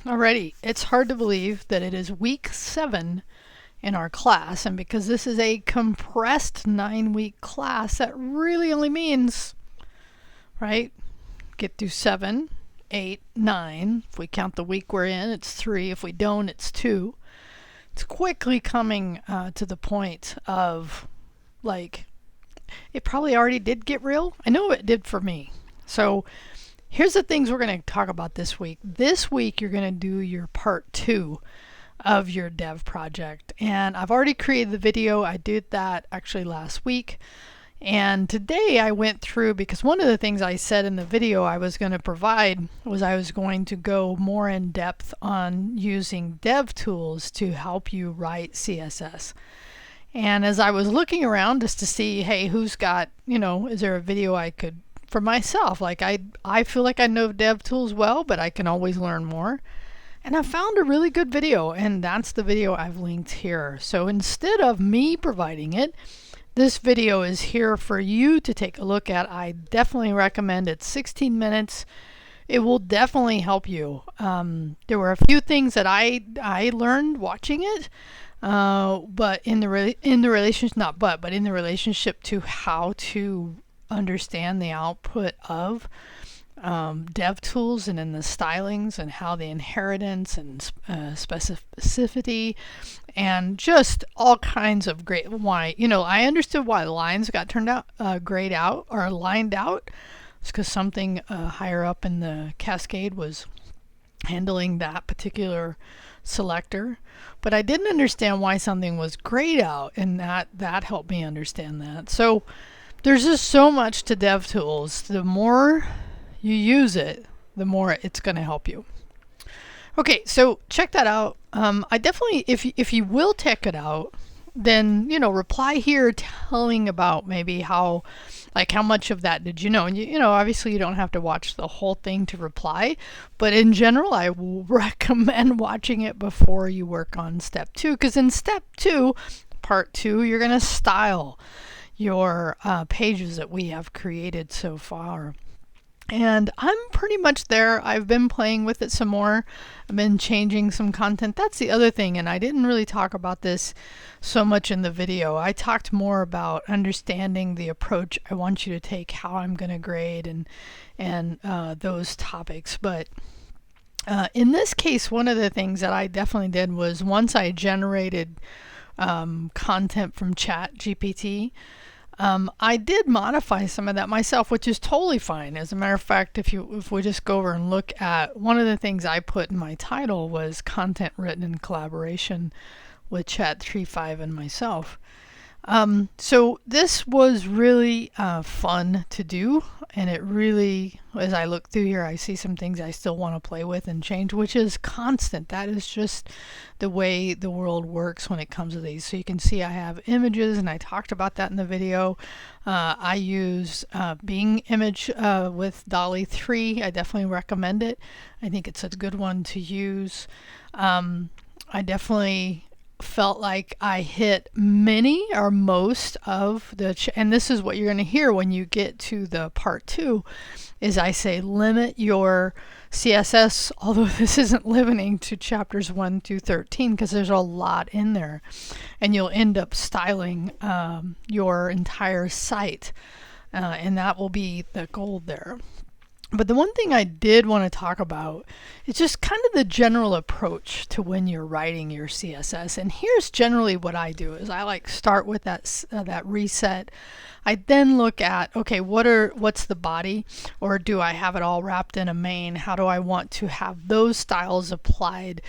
Alrighty, it's hard to believe that it is week 7 in our class, and because this is a compressed 9-week class, that really only means, right, get through 7, 8, 9. If we count the week we're in, it's 3. If we don't, it's 2. It's quickly coming to the point of, like, it probably already did get real. I know it did for me. So here's the things we're going to talk about this week. This week you're going to do your part 2 of your dev project. And I've already created the video. I did that actually last week. And today I went through, because one of the things I said in the video I was going to provide was I was going to go more in depth on using dev tools to help you write CSS. And as I was looking around just to see, hey, who's got, is there a video I could, for myself, like I feel like I know dev tools well, but I can always learn more. And I found a really good video, and that's the video I've linked here. So instead of me providing it, this video is here for you to take a look at. I definitely recommend it. 16 minutes. It will definitely help you. There were a few things that I learned watching it, but in the relationship to how to understand the output of dev tools, and in the stylings and how the inheritance and specificity and just all kinds of great, why, I understood why lines got turned out, grayed out or lined out. It's because something higher up in the cascade was handling that particular selector. But I didn't understand why something was grayed out, and that helped me understand that. So there's just so much to dev tools. The more you use it, the more it's going to help you. Okay, so check that out. I definitely, if you will check it out, then reply here telling about maybe how much of that did you know. And obviously you don't have to watch the whole thing to reply, but in general I will recommend watching it before you work on step 2, because in step 2, part 2, you're going to style your pages that we have created so far. And I'm pretty much there. I've been playing with it some more. I've been changing some content. That's the other thing, and I didn't really talk about this so much in the video. I talked more about understanding the approach I want you to take, how I'm going to grade, and those topics. But in this case, one of the things that I definitely did was, once I generated content from ChatGPT, I did modify some of that myself, which is totally fine. As a matter of fact, if we just go over and look at one of the things I put in my title was content written in collaboration with Chat35 and myself. So this was really fun to do, and it really, as I look through here, I see some things I still want to play with and change, which is constant. That is just the way the world works when it comes to these. So you can see I have images, and I talked about that in the video. I use Bing image with DALL-E 3. I definitely recommend it. I think it's a good one to use. I definitely felt like I hit many or most of and this is what you're going to hear when you get to the part 2, is I say limit your CSS, although this isn't limiting to chapters 1 through 13, because there's a lot in there, and you'll end up styling your entire site, and that will be the goal there. But the one thing I did want to talk about is just kind of the general approach to when you're writing your CSS. And here's generally what I do: is I start with that reset. I then look at, okay, what's the body, or do I have it all wrapped in a main? How do I want to have those styles applied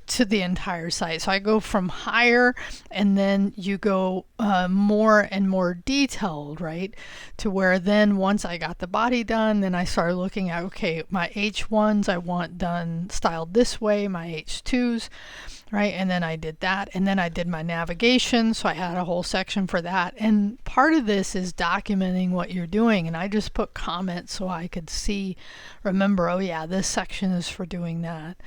to the entire site? So I go from higher, and then you go more and more detailed, right? To where then once I got the body done, then I started looking at, okay, my H1s I want done styled this way, my H2s, right? And then I did that, and then I did my navigation, so I had a whole section for that. And part of this is documenting what you're doing, and I just put comments so I could remember, oh yeah, this section is for doing that.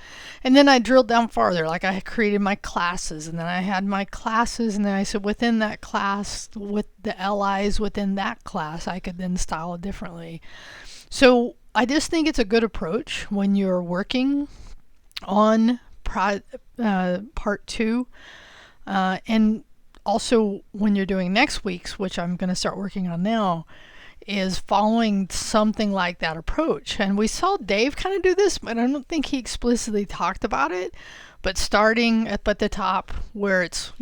And then I drilled down farther, like I created my classes, and then I had my classes, and then I said within that class, with the LIs within that class, I could then style it differently. So I just think it's a good approach when you're working on part 2. And also when you're doing next week's, which I'm going to start working on now, is following something like that approach. And we saw Dave kind of do this, but I don't think he explicitly talked about it. But starting at the top where it's,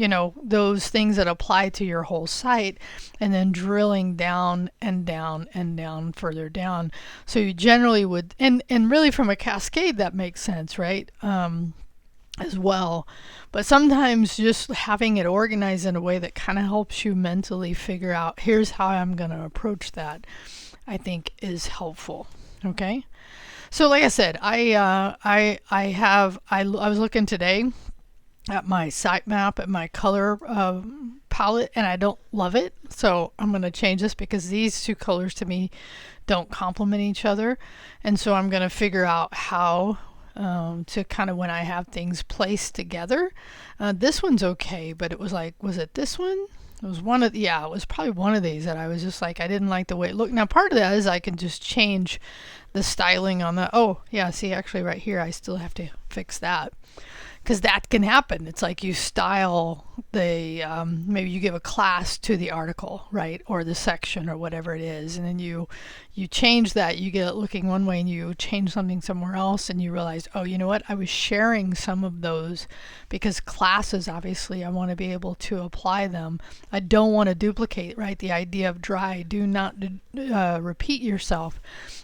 those things that apply to your whole site, and then drilling down and down and down further down. So you generally would, and really from a cascade that makes sense, right? As well. But sometimes just having it organized in a way that kind of helps you mentally figure out, here's how I'm going to approach that, I think is helpful. Okay. So like I said, I was looking today at my sitemap, at my color palette, and I don't love it. So I'm going to change this because these two colors to me don't complement each other. And so I'm going to figure out how to kind of, when I have things placed together. This one's okay, but it was like, was it this one? It was one of, yeah, it was probably one of these that I was just like, I didn't like the way it looked. Now part of that is I can just change the styling on the, oh yeah, see actually right here, I still have to fix that. Because that can happen. It's like you style the, maybe you give a class to the article, right? Or the section or whatever it is. And then you change that, you get it looking one way and you change something somewhere else and you realize, oh, you know what? I was sharing some of those because classes, obviously, I want to be able to apply them. I don't want to duplicate, right? The idea of dry, do not repeat yourself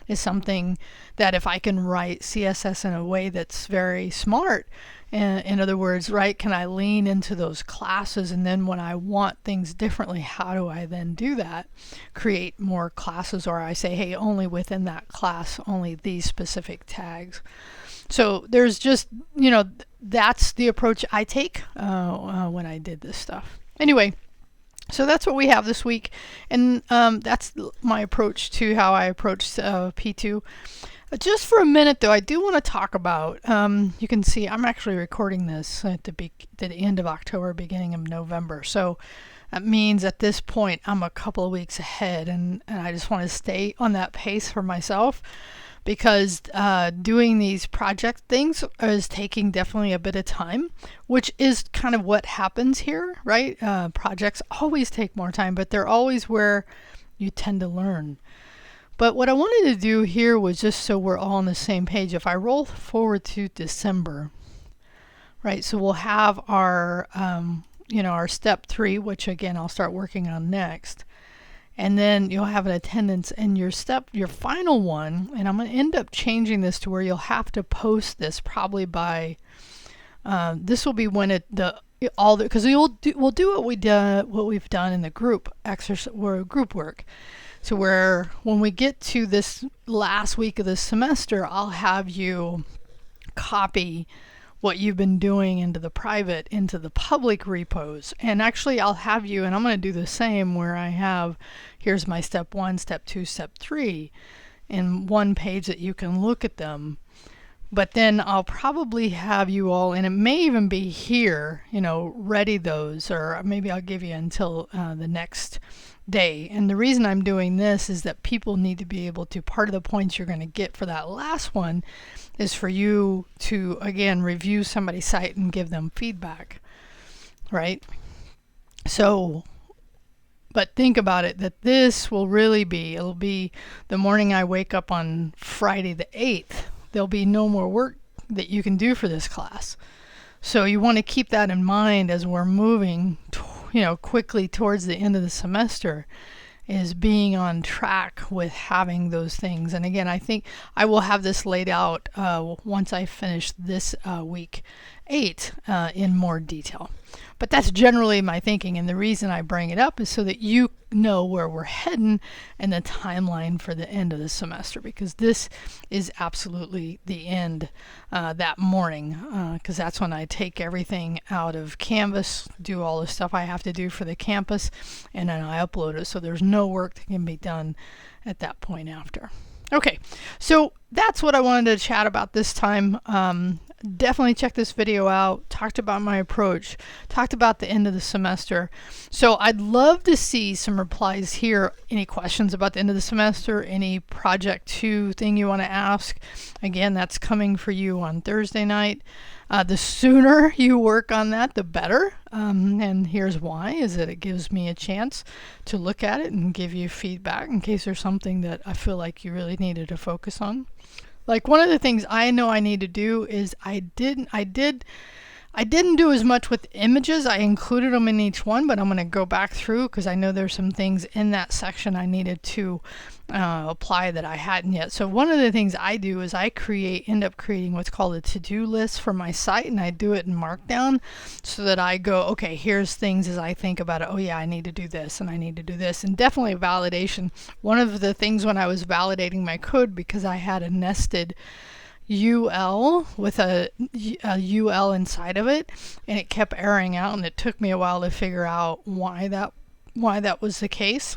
is something that if I can write CSS in a way that's very smart, in other words, right, can I lean into those classes, and then when I want things differently, how do I then do that? Create more classes, or I say, hey, only within that class, only these specific tags. So there's just, that's the approach I take when I did this stuff. Anyway, so that's what we have this week, and that's my approach to how I approached P2. Just for a minute, though, I do want to talk about, you can see I'm actually recording this at the end of October, beginning of November. So that means at this point, I'm a couple of weeks ahead, and I just want to stay on that pace for myself because doing these project things is taking definitely a bit of time, which is kind of what happens here, right? Projects always take more time, but they're always where you tend to learn. But what I wanted to do here was just so we're all on the same page. If I roll forward to December, right, so we'll have our, our step 3, which again, I'll start working on next. And then you'll have an attendance and your final one, and I'm going to end up changing this to where you'll have to post this probably by, this will be when because we'll do what we've done in the group exercise or group work. So where when we get to this last week of the semester, I'll have you copy what you've been doing into the private, into the public repos. And actually I'll have you, and I'm going to do the same where I have, here's my step 1, step 2, step 3 in one page that you can look at them. But then I'll probably have you all, and it may even be here, ready those, or maybe I'll give you until the next day. And the reason I'm doing this is that people need to be able to, part of the points you're going to get for that last one is for you to, again, review somebody's site and give them feedback, right? So, but think about it, that this will really be, it'll be the morning I wake up on Friday the 8th. There'll be no more work that you can do for this class. So you want to keep that in mind as we're moving quickly towards the end of the semester, is being on track with having those things. And again, I think I will have this laid out once I finish this week 8 in more detail. But that's generally my thinking, and the reason I bring it up is so that you know where we're heading and the timeline for the end of the semester, because this is absolutely the end that morning, because that's when I take everything out of Canvas, do all the stuff I have to do for the campus, and then I upload it, so there's no work that can be done at that point after. Okay, so that's what I wanted to chat about this time. definitely check this video out. Talked about my approach, talked about the end of the semester. So I'd love to see some replies here. Any questions about the end of the semester, any project 2 thing you want to ask. Again, that's coming for you on Thursday night. The sooner you work on that, the better. And here's why, is that it gives me a chance to look at it and give you feedback in case there's something that I feel like you really needed to focus on. Like one of the things I know I need to do is I didn't do as much with images. I included them in each one, but I'm going to go back through because I know there's some things in that section I needed to apply that I hadn't yet. So one of the things I do is I end up creating what's called a to-do list for my site, and I do it in Markdown so that I go, okay, here's things as I think about it. Oh yeah, I need to do this and I need to do this. And definitely validation. One of the things when I was validating my code, because I had a nested UL with a UL inside of it, and it kept erroring out, and it took me a while to figure out why that was the case.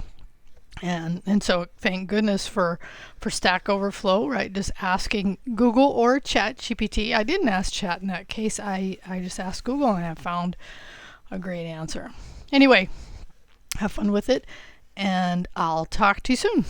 And so thank goodness for Stack Overflow, right? Just asking Google or Chat GPT. I didn't ask Chat in that case. I just asked Google, and I found a great answer. Anyway, have fun with it, and I'll talk to you soon.